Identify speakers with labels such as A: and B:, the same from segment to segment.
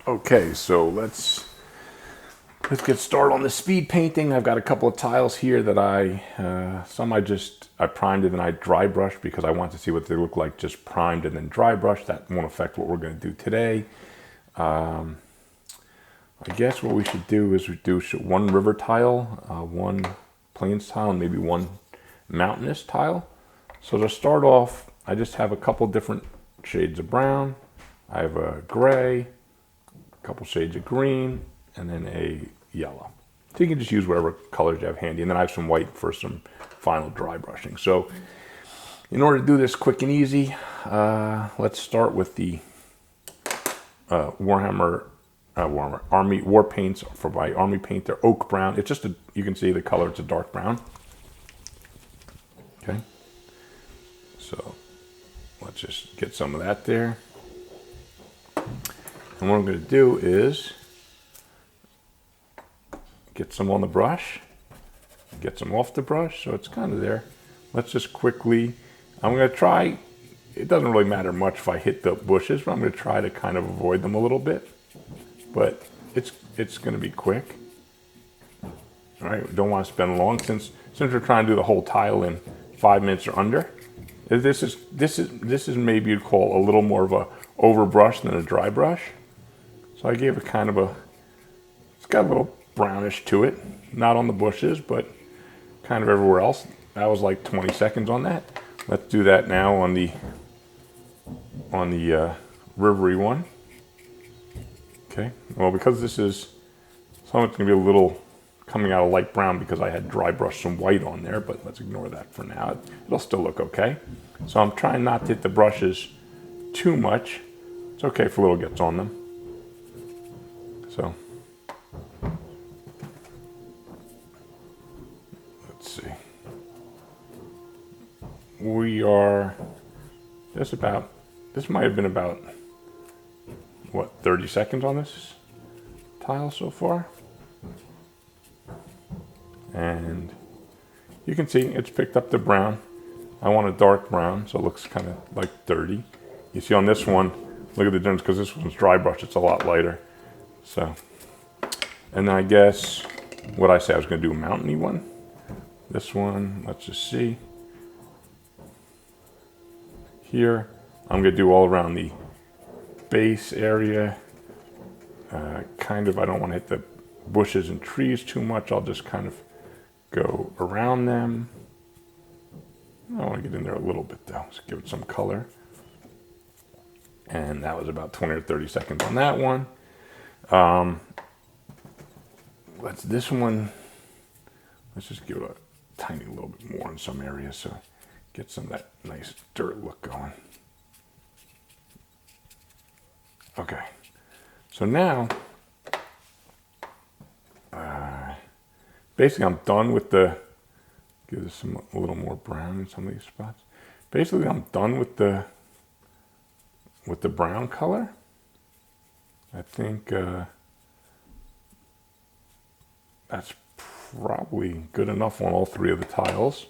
A: Okay, so let's get started on the speed painting. I've got a couple of tiles here that some I primed and then I dry brushed because I want to see what they look like just primed and then dry brushed. That won't affect what we're going to do today. I guess what we should do is do one river tile, one plains tile, and maybe one mountainous tile. So to start off, I just have a couple different shades of brown. I have a gray, a couple shades of green, and then a yellow. So you can just use whatever colors you have handy. And then I have some white for some final dry brushing. So in order to do this quick and easy, let's start with the Army War Paints by Army Paint. They're oak brown. It's just you can see the color, it's a dark brown. Okay. So let's just get some of that there. And what I'm going to do is get some on the brush, get some off the brush, so it's kind of there. Let's just quickly, I'm going to try, it doesn't really matter much if I hit the bushes, but I'm going to try to kind of avoid them a little bit. But it's going to be quick. All right, we don't want to spend long since we're trying to do the whole tile in 5 minutes or under. This is maybe you'd call a little more of a overbrush than a dry brush. So I gave it kind of it's got a little brownish to it, not on the bushes, but kind of everywhere else. That was like 20 seconds on that. Let's do that now on the rivery one. Okay, well, because this is, some of it's gonna be a little coming out of light brown because I had dry brushed some white on there, but let's ignore that for now. It'll still look okay. So I'm trying not to hit the brushes too much. It's okay if a little gets on them. So let's see. We are just about, this might have been about, what, 30 seconds on this tile so far. And you can see it's picked up the brown. I want a dark brown, so it looks kind of like dirty. You see on this one, look at the difference because this one's dry brush, it's a lot lighter. So, and then I guess what I say I was going to do a mountainy one. This one, let's just see. Here, I'm going to do all around the base area. Kind of, I don't want to hit the bushes and trees too much. I'll just kind of go around them. I want to get in there a little bit though, so give it some color. And that was about 20 or 30 seconds on that one. This one, let's just give it a tiny little bit more in some areas so get some of that nice dirt look going. Okay, so now, basically I'm done with give this a little more brown in some of these spots. Basically I'm done with the brown color. I think that's probably good enough on all three of the tiles.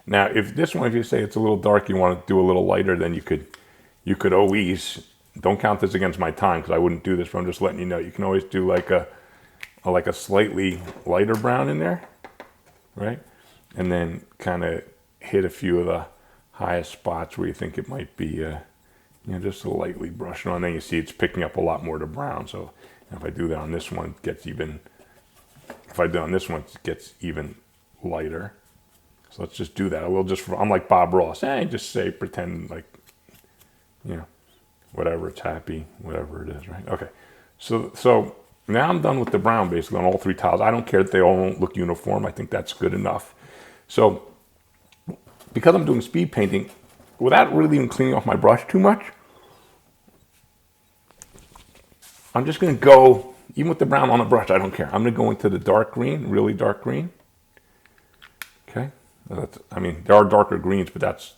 A: Now, if you say it's a little dark, you want to do a little lighter, then you could always, don't count this against my time because I wouldn't do this, but I'm just letting you know, you can always do like a slightly lighter brown in there, right? And then kind of hit a few of the highest spots where you think it might be, just lightly brushing on. Then you see it's picking up a lot more to brown. So if I do that on this one, it gets even. If I do on this one, it gets even lighter. So let's just do that. I'm like Bob Ross. Pretend like, whatever, it's happy, whatever it is, right? Okay. So now I'm done with the brown basically on all three tiles. I don't care that they all don't look uniform. I think that's good enough. So because I'm doing speed painting, without really even cleaning off my brush too much, I'm just going to go, even with the brown on the brush, I don't care. I'm going to go into the dark green, really dark green. Okay. There are darker greens, but that's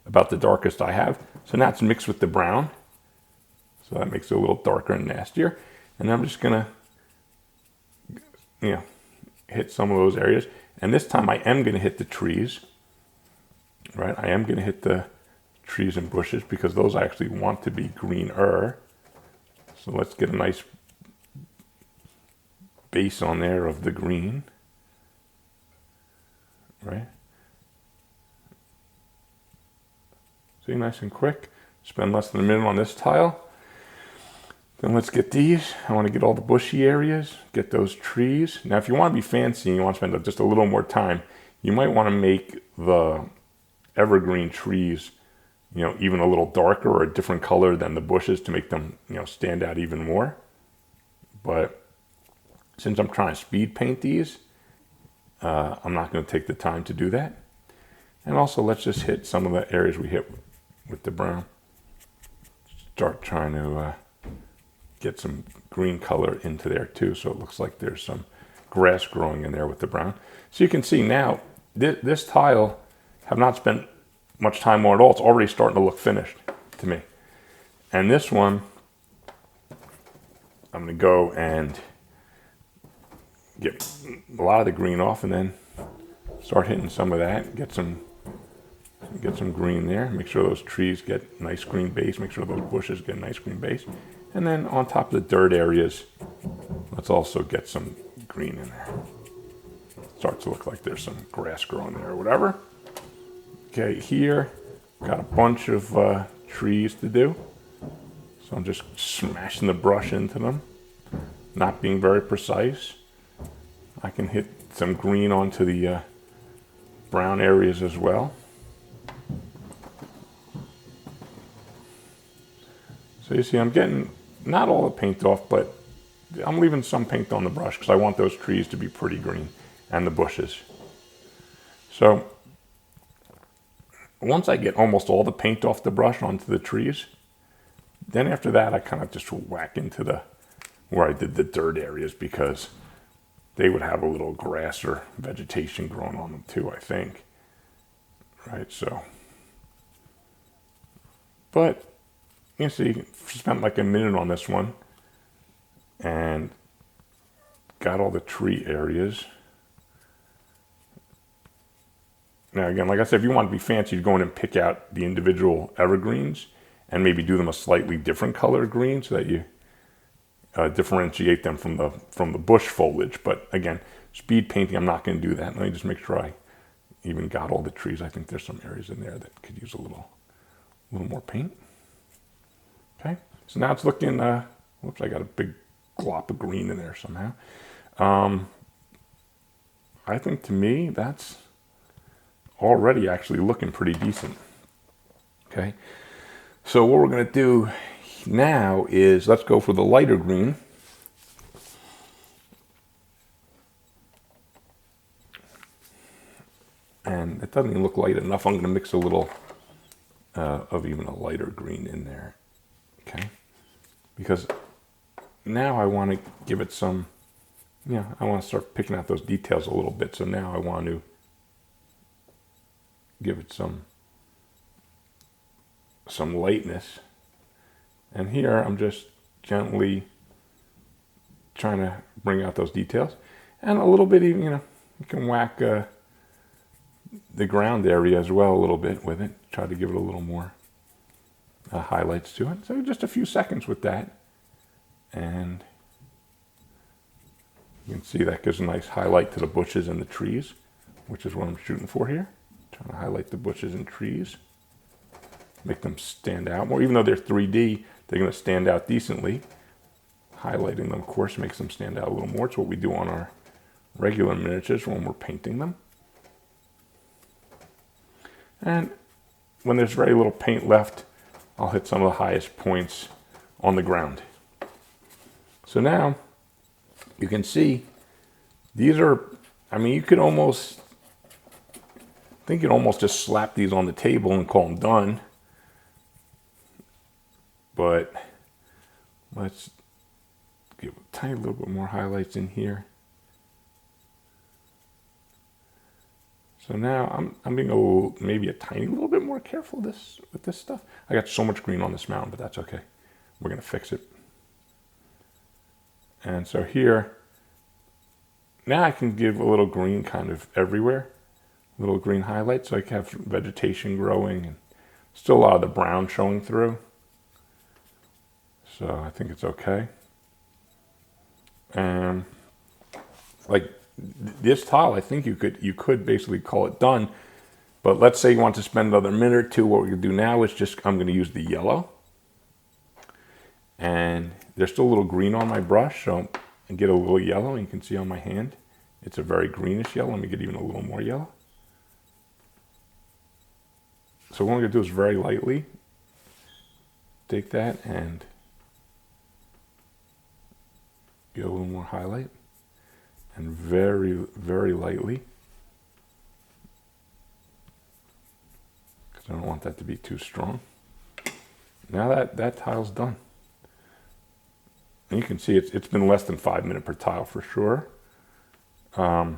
A: about the darkest I have. So now it's mixed with the brown. So that makes it a little darker and nastier. And I'm just going to, hit some of those areas. And this time I am going to hit the trees, right? I am going to hit the trees and bushes because those I actually want to be greener. So let's get a nice base on there of the green, right? See, nice and quick. Spend less than a minute on this tile. Then let's get these. I want to get all the bushy areas, get those trees. Now, if you want to be fancy and you want to spend just a little more time, you might want to make the evergreen trees, even a little darker or a different color than the bushes to make them, stand out even more. But since I'm trying to speed paint these, I'm not going to take the time to do that. And also, let's just hit some of the areas we hit with the brown. Start trying to get some green color into there too, so it looks like there's some grass growing in there with the brown. So you can see now, this tile, have not spent much time on it at all. It's already starting to look finished to me. And this one, I'm going to go and get a lot of the green off and then start hitting some of that, get some green there, make sure those trees get nice green base, make sure those bushes get a nice green base. And then on top of the dirt areas, let's also get some green in there. Starts to look like there's some grass growing there or whatever. Okay, here, got a bunch of trees to do. So I'm just smashing the brush into them, not being very precise. I can hit some green onto the brown areas as well. So you see I'm getting not all the paint off, but I'm leaving some paint on the brush because I want those trees to be pretty green and the bushes. So once I get almost all the paint off the brush onto the trees, then after that I kind of just whack into where I did the dirt areas because they would have a little grass or vegetation growing on them too, I think. Right, so. But you see, spent like a minute on this one and got all the tree areas. Now again, like I said, if you want to be fancy, you'd go in and pick out the individual evergreens and maybe do them a slightly different color green so that you differentiate them from the bush foliage. But again, speed painting, I'm not going to do that. Let me just make sure I even got all the trees. I think there's some areas in there that could use a little more paint. Okay, so now it's looking, whoops, I got a big glop of green in there somehow. I think to me, that's already actually looking pretty decent. Okay, so what we're going to do now is let's go for the lighter green. And it doesn't even look light enough. I'm going to mix a little of even a lighter green in there. Okay, because now I want to give it some, I want to start picking out those details a little bit. So now I want to give it some lightness. And here I'm just gently trying to bring out those details. And a little bit even, you can whack the ground area as well a little bit with it. Try to give it a little more highlights to it. So just a few seconds with that. And you can see that gives a nice highlight to the bushes and the trees, which is what I'm shooting for here. Trying to highlight the bushes and trees. Make them stand out more. Even though they're 3D, they're going to stand out decently. Highlighting them, of course, makes them stand out a little more. It's what we do on our regular miniatures when we're painting them. And when there's very little paint left, I'll hit some of the highest points on the ground. So now you can see these are, you could almost, just slap these on the table and call them done. But let's give a tiny little bit more highlights in here. So now I'm being maybe a tiny little bit more careful with this stuff. I got so much green on this mountain, but that's okay. We're going to fix it. And so here, now I can give a little green kind of everywhere. Little green highlights, so I can have vegetation growing and still a lot of the brown showing through. So I think it's okay. And like this tile, I think you could basically call it done. But let's say you want to spend another minute or two. What we're gonna do now is I'm gonna use the yellow. And there's still a little green on my brush, so I get a little yellow, and you can see on my hand, it's a very greenish yellow. Let me get even a little more yellow. So what I'm gonna do is very lightly take that and get a little more highlight, and very, very lightly, because I don't want that to be too strong. Now that tile's done. And you can see it's been less than 5 minutes per tile for sure. I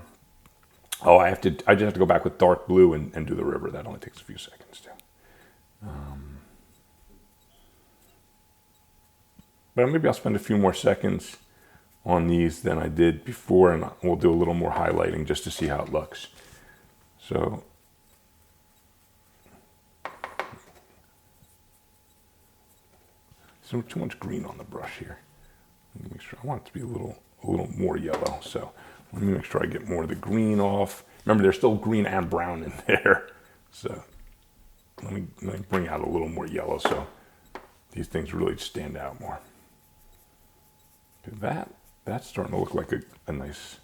A: just have to go back with dark blue and do the river. That only takes a few seconds too. But maybe I'll spend a few more seconds on these than I did before, and we'll do a little more highlighting just to see how it looks. So too much green on the brush here. Let me make sure. I want it to be a little more yellow. So let me make sure I get more of the green off. Remember, there's still green and brown in there. So let me bring out a little more yellow so these things really stand out more. That's starting to look like a nice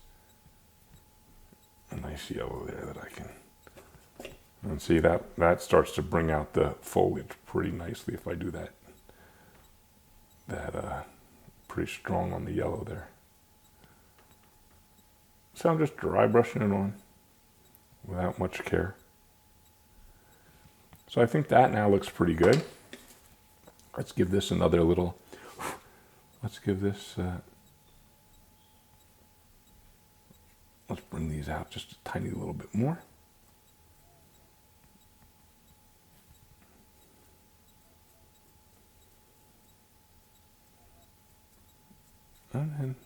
A: yellow there that I can. And see that starts to bring out the foliage pretty nicely if I do that pretty strong on the yellow there. So I'm just dry brushing it on without much care. So I think that now looks pretty good. Let's give this another little, let's give this, let's bring these out just a tiny little bit more. And then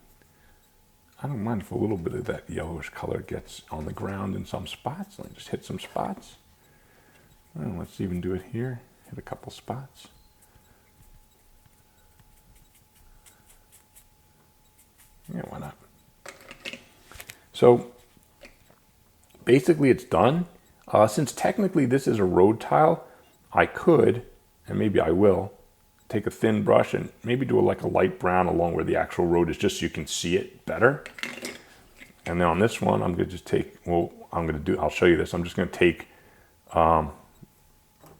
A: I don't mind if a little bit of that yellowish color gets on the ground in some spots. Let me just hit some spots. And let's even do it here. Hit a couple spots. Yeah, why not? So basically it's done. Since technically this is a road tile, I could, and maybe I will, take a thin brush and maybe do like a light brown along where the actual road is, just so you can see it better. And then on this one, I'm gonna just take, I'll show you this. I'm just gonna take, I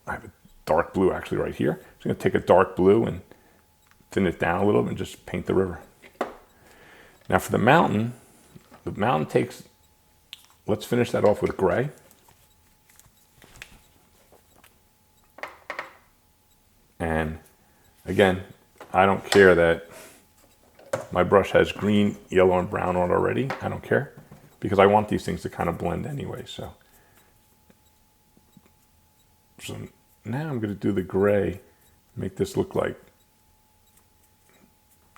A: have a dark blue actually right here. I'm just gonna take a dark blue and thin it down a little and just paint the river. Now for the mountain takes, let's finish that off with gray. And again, I don't care that my brush has green, yellow, and brown on it already. I don't care, because I want these things to kind of blend anyway. So now I'm going to do the gray, make this look like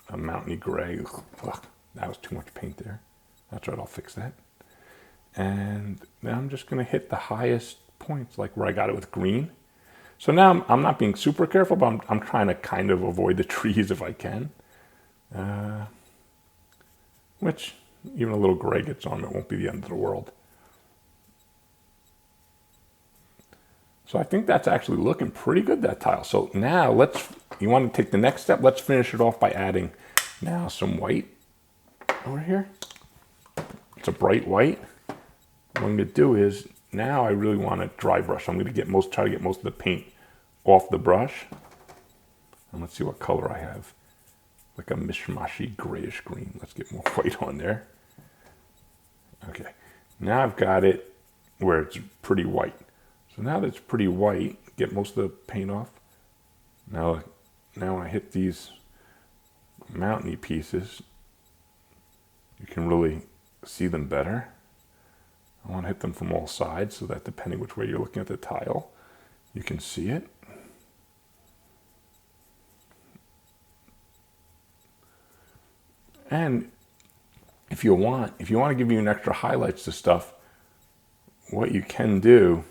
A: a mountainy gray. Ugh, that was too much paint there. That's right, I'll fix that. And now I'm just going to hit the highest points, like where I got it with green. So now I'm not being super careful, but I'm trying to kind of avoid the trees if I can. Which, even a little gray gets on, it won't be the end of the world. So I think that's actually looking pretty good, that tile. So now you want to take the next step, let's finish it off by adding now some white over here. It's a bright white. What I'm going to do is, now I really want to dry brush. I'm going to try to get most of the paint off the brush. And let's see what color I have. Like a mishmashy grayish green. Let's get more white on there. Okay, now I've got it where it's pretty white. So now that it's pretty white, get most of the paint off. Now when I hit these mountainy pieces, you can really see them better. I want to hit them from all sides so that depending which way you're looking at the tile, you can see it. And if you want to give you an extra highlights to stuff, what you can do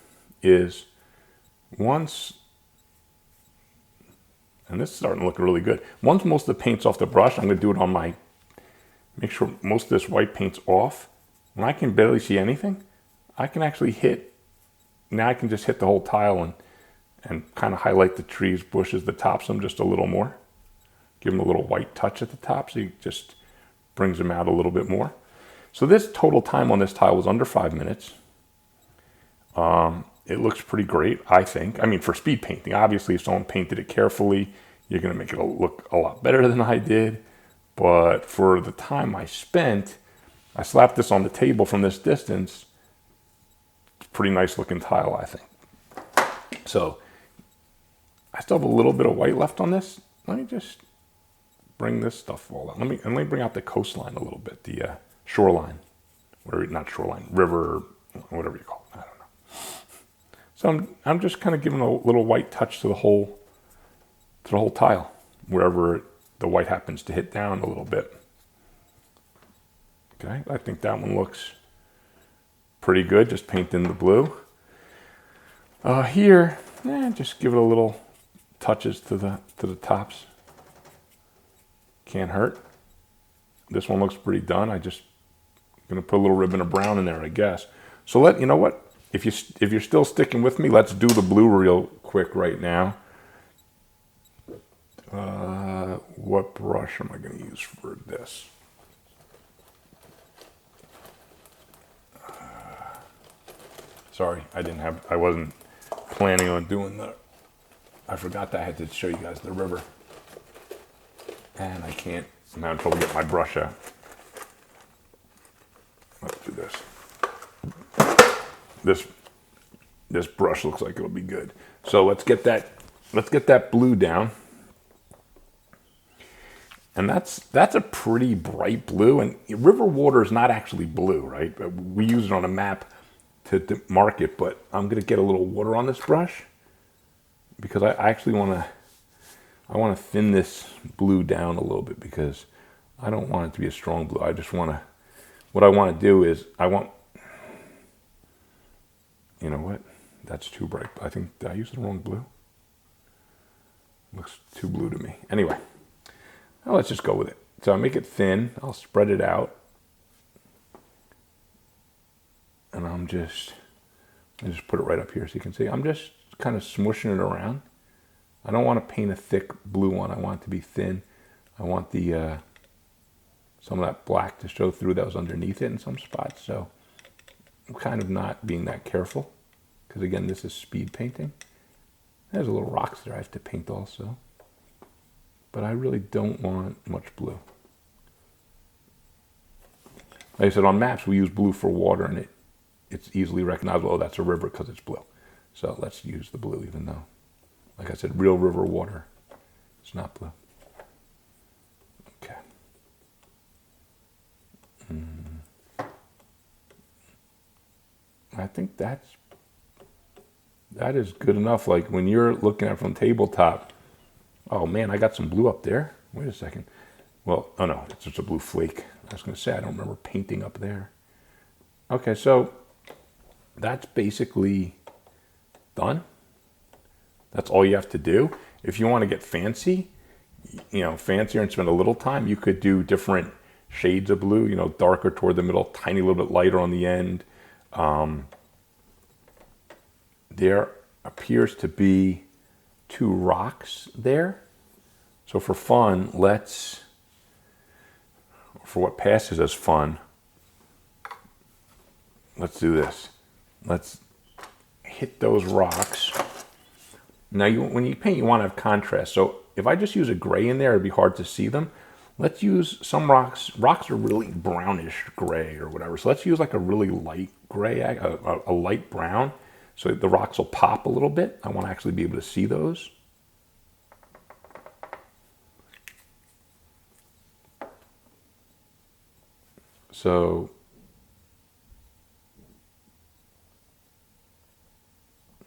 A: is, once And this is starting to look really good. Once most of the paint's off the brush, I'm going to do it on my, make sure most of this white paint's off. When I can barely see anything, I can actually hit, now I can just hit the whole tile and kind of highlight the trees, bushes, the tops of them just a little more. Give them a little white touch at the top so it just brings them out a little bit more. So this total time on this tile was under 5 minutes. It looks pretty great, I think. I mean, for speed painting, obviously if someone painted it carefully, you're gonna make it look a lot better than I did. But for the time I spent, I slapped this on the table from this distance. Pretty nice looking tile, I think. So I still have a little bit of white left on this. Let me just bring this stuff all out. Let me bring out the coastline a little bit, the shoreline, or not shoreline, river, whatever you call it. I don't know. So I'm just kind of giving a little white touch to the whole tile, wherever the white happens to hit down a little bit. Okay, I think that one looks pretty good. Just paint in the blue. Here, just give it a little touches to the tops. Can't hurt. This one looks pretty done. I just gonna put a little ribbon of brown in there, I guess. So you know what? If you're still sticking with me, let's do the blue real quick right now. What brush am I gonna use for this? Sorry, I wasn't planning on doing I forgot that I had to show you guys the river. And I can't, I'm having trouble getting my brush out. Let's do this. This brush looks like it'll be good. So let's get that blue down. And that's a pretty bright blue, and river water is not actually blue, right? We use it on a map to mark it, but I'm gonna get a little water on this brush because I actually want to thin this blue down a little bit because I don't want it to be a strong blue. What I want to do is you know what? That's too bright. I think, did I use the wrong blue? Looks too blue to me. Anyway, now let's just go with it. So I make it thin. I'll spread it out. And I just put it right up here so you can see. I'm just kind of smushing it around. I don't want to paint a thick blue one. I want it to be thin. I want some of that black to show through that was underneath it in some spots. So I'm kind of not being that careful because, again, this is speed painting. There's a little rocks there I have to paint also. But I really don't want much blue. Like I said, on maps we use blue for water, and it's easily recognizable. Oh, that's a river because it's blue. So let's use the blue, even though, like I said, real river water, it's not blue. Okay. I think that is good enough. Like when you're looking at it from tabletop, oh man, I got some blue up there. Wait a second. Well, oh no, it's just a blue flake. I was going to say, I don't remember painting up there. Okay, so that's basically done. That's all you have to do. If you want to get fancy, fancier and spend a little time, you could do different shades of blue, darker toward the middle, tiny little bit lighter on the end. There appears to be 2 rocks there. So for fun, for what passes as fun, let's do this. Let's hit those rocks. Now, when you paint, you want to have contrast. So if I just use a gray in there, it'd be hard to see them. Let's use some rocks. Rocks are really brownish gray or whatever. So let's use like a really light gray, a light brown, so the rocks will pop a little bit. I want to actually be able to see those. So you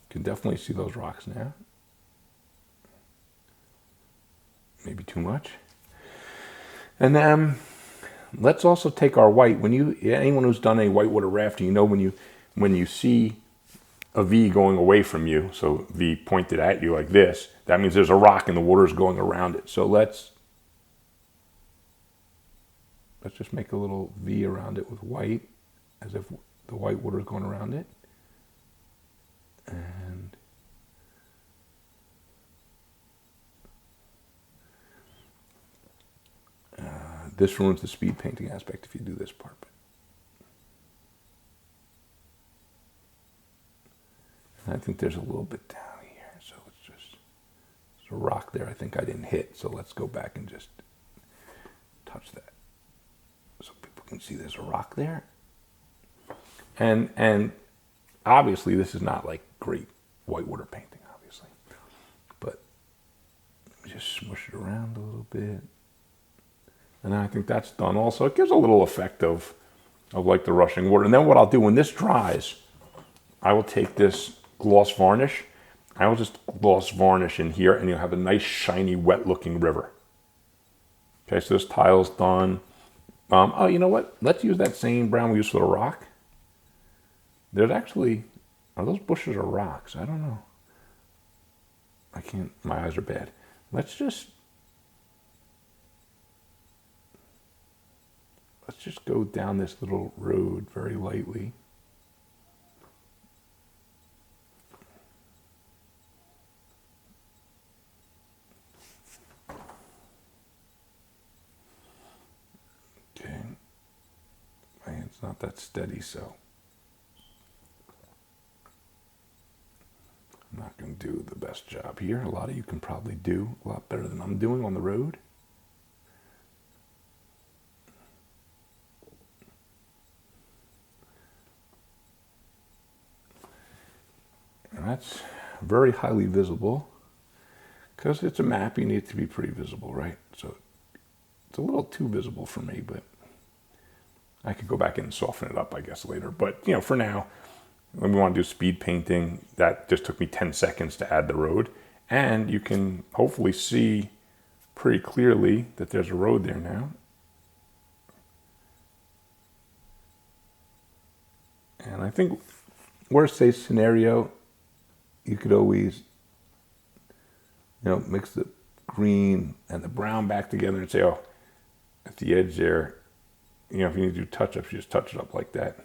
A: can definitely see those rocks now. Maybe too much. And then let's also take our white. Anyone who's done any whitewater rafting, when you see a V going away from you, so V pointed at you like this, that means there's a rock and the water is going around it. So let's just make a little V around it with white, as if the white water is going around it. And this ruins the speed painting aspect if you do this part. And I think there's a little bit down here, so there's a rock there I think I didn't hit, so let's go back and just touch that so people can see there's a rock there. And obviously this is not like great whitewater painting, obviously, but just smush it around a little bit. And I think that's done also. It gives a little effect of like the rushing water. And then what I'll do when this dries, I will take this gloss varnish. I will just gloss varnish in here and you'll have a nice shiny wet looking river. Okay, so this tile's done. Oh, you know what? Let's use that same brown we used for the rock. There's actually, are those bushes or rocks? I don't know. I can't, my eyes are bad. Let's just go down this little road very lightly. Okay. My hand's not that steady, so I'm not going to do the best job here. A lot of you can probably do a lot better than I'm doing on the road. And that's very highly visible. Because it's a map, you need it to be pretty visible, right? So it's a little too visible for me, but I could go back in and soften it up, I guess, later. But, you know, for now, when we want to do speed painting, that just took me 10 seconds to add the road. And you can hopefully see pretty clearly that there's a road there now. And I think worst case scenario, you could always, you know, mix the green and the brown back together and say, oh, at the edge there, you know, if you need to do touch-ups, you just touch it up like that.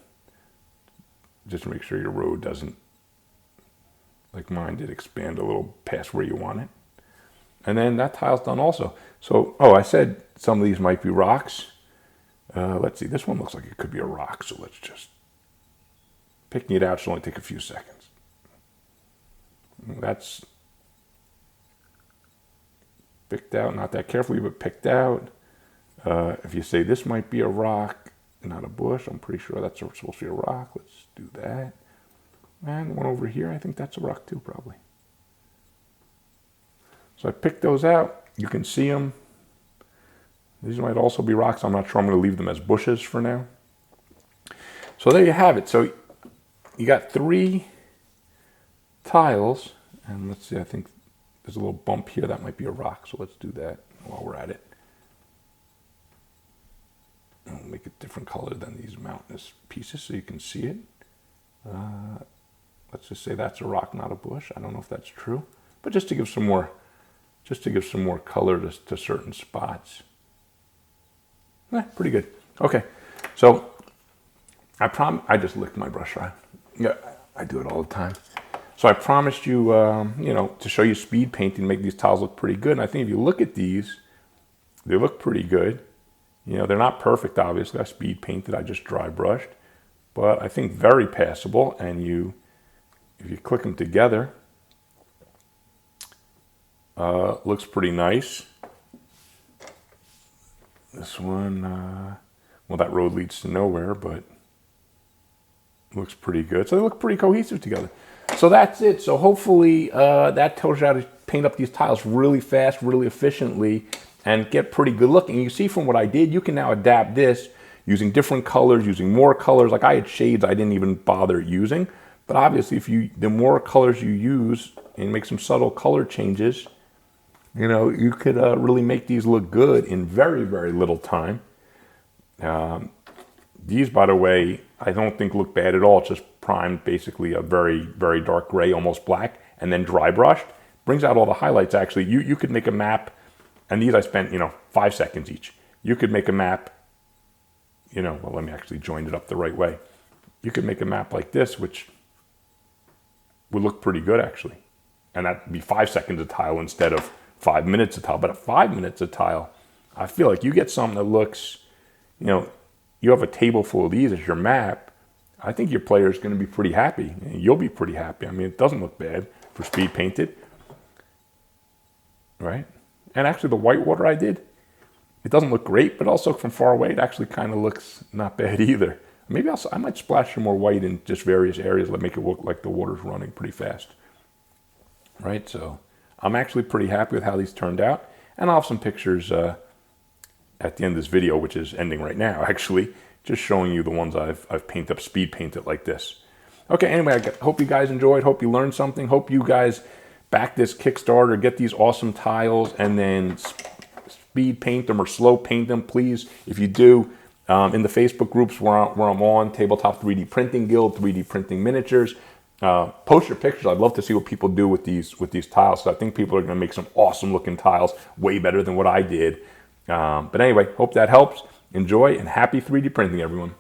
A: Just to make sure your road doesn't, like mine did, expand a little past where you want it. And then that tile's done also. So, oh, I said some of these might be rocks. Let's see, this one looks like it could be a rock, so let's just, picking it out should only take a few seconds. That's picked out, not that carefully, but picked out. If you say this might be a rock, not a bush, I'm pretty sure that's supposed to be a rock. Let's do that. And the one over here, I think that's a rock too, probably. So I picked those out. You can see them. These might also be rocks. I'm not sure. I'm going to leave them as bushes for now. So there you have it. So you got 3 tiles. And let's see, I think there's a little bump here. That might be a rock. So let's do that while we're at it. And we'll make it different color than these mountainous pieces so you can see it. Let's just say that's a rock, not a bush. I don't know if that's true, but just to give some more color to certain spots. Pretty good. Okay, so I just licked my brush dry. Yeah, I do it all the time. So I promised you, you know, to show you speed painting, make these tiles look pretty good. And I think if you look at these, they look pretty good. You know, they're not perfect, obviously. I speed painted, I just dry brushed, but I think very passable. And if you click them together, looks pretty nice. This one, well, that road leads to nowhere, but looks pretty good. So they look pretty cohesive together. So that's it. So hopefully that tells you how to paint up these tiles really fast, really efficiently, and get pretty good looking. You see from what I did, you can now adapt this using different colors, using more colors. Like I had shades I didn't even bother using. But obviously, the more colors you use and make some subtle color changes, you know, you could really make these look good in very, very little time. These, by the way, I don't think look bad at all. It's just primed, basically a very, very dark gray, almost black, and then dry brushed. Brings out all the highlights, actually. You could make a map, and these I spent, 5 seconds each. You could make a map, well, let me actually join it up the right way. You could make a map like this, which would look pretty good, actually. And that'd be 5 seconds a tile instead of 5 minutes a tile. But at 5 minutes a tile, I feel like you get something that looks, you have a table full of these as your map. I think your player is going to be pretty happy. You'll be pretty happy. I mean, it doesn't look bad for speed painted, right? And actually the whitewater I did, it doesn't look great, but also from far away, it actually kind of looks not bad either. Maybe I might splash some more white in just various areas that make it look like the water's running pretty fast, right? So I'm actually pretty happy with how these turned out. And I'll have some pictures at the end of this video, which is ending right now, actually, just showing you the ones I've painted up, speed painted like this. Okay, anyway, I hope you guys enjoyed. Hope you learned something. Hope you guys back this Kickstarter, get these awesome tiles, and then speed paint them or slow paint them, please. If you do, in the Facebook groups where I'm on, Tabletop 3D Printing Guild, 3D Printing Miniatures, post your pictures. I'd love to see what people do with these tiles. So I think people are going to make some awesome looking tiles, way better than what I did. But anyway, hope that helps. Enjoy, and happy 3D printing, everyone.